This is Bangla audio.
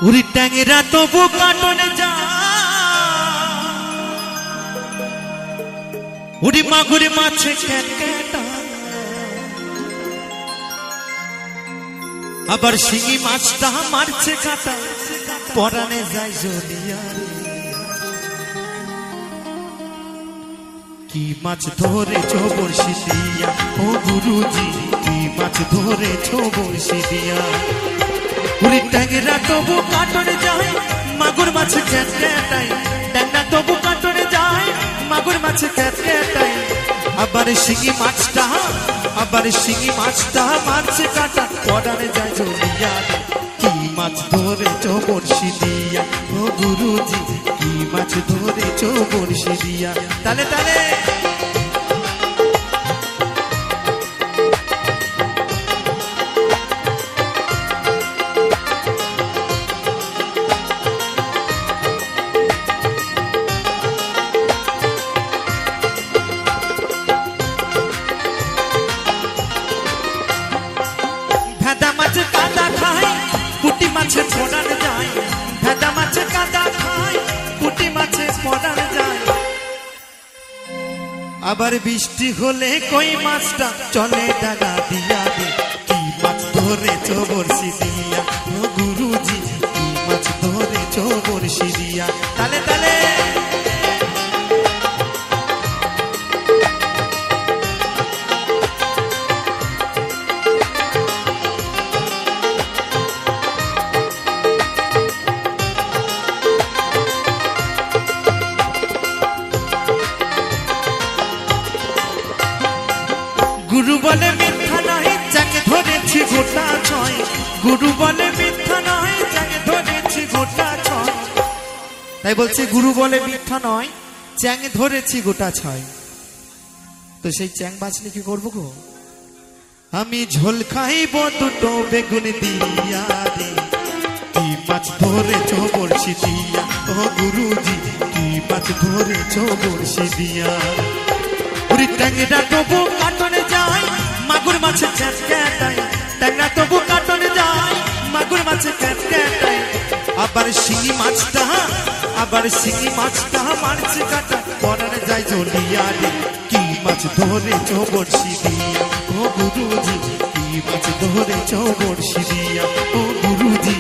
উড়ি ট্যাংরা তবু কাটনে যা উড়ি মাগুর মাছে ক্যাটা আবার শিঙি মাছটা মারছে কাটা পরানে যায় জলিয়া কি মাছ ধরেছো বড়শি দিয়া ও গুরুজি কি মাছ ধরেছো বড়শি দিয়া উড়ি ট্যাংরা তবু কাটনে যায় মাগুর মাছ ক্যাটাই ট্যাংরা তবু কাটনে যায় মাগুর মাছ ক্যাটাই আবার শিঙি মাছটা মারছে কাটা পরানে যায় জলিয়া কি মাছ ধরেছো বড়শি দিয়া ও গুরুজি কি মাছ ধরেছো বড়শি দিয়া তালে তালে ভেদা মাছ কাদা খায় পুটি মাছে পড়ান যায় ভেদা মাছ কাদা খায় পুটি মাছে পড়ান যায় আবার বৃষ্টি হলে কই মাছটা চলে ডাঙা দিয়া দে কি মাছ ধরেছো বড়শি দিয়া ও গুরুজি কি মাছ ধরেছো বড়শি দিয়া তালে তালে গুরু বলে মিথ্যা নয় যাকে ধরেছি গোটা ছয় গুরু বলে মিথ্যা নয় যাকে ধরেছি গোটা ছয় তাই বলছে গুরু বলে মিথ্যা নয় চ্যাং ধরেছি গোটা ছয় তো সেই চ্যাং বাঁচলে কি করবো গো আমি ঝোল খাইব দুটো বেগুন দিয়া রে কি মাছ ধরেছো বড়শি দিয়া ও গুরুজি কি মাছ ধরেছো বড়শি দিয়া উড়ি ট্যাংরা তবু কাটনে যায় মাগুর মাছে ক্যাটাই ট্যাংরা তবু কাটনে যায় মাগুর মাছে ক্যাটাই আবার শিঙি মাছটা মারছে কাটা পরানে যায় জলিয়া রে কি মাছ ধরেছো বড়শি দিয়া ও গুরুজি কি মাছ ধরেছো বড়শি দিয়া ও গুরুজি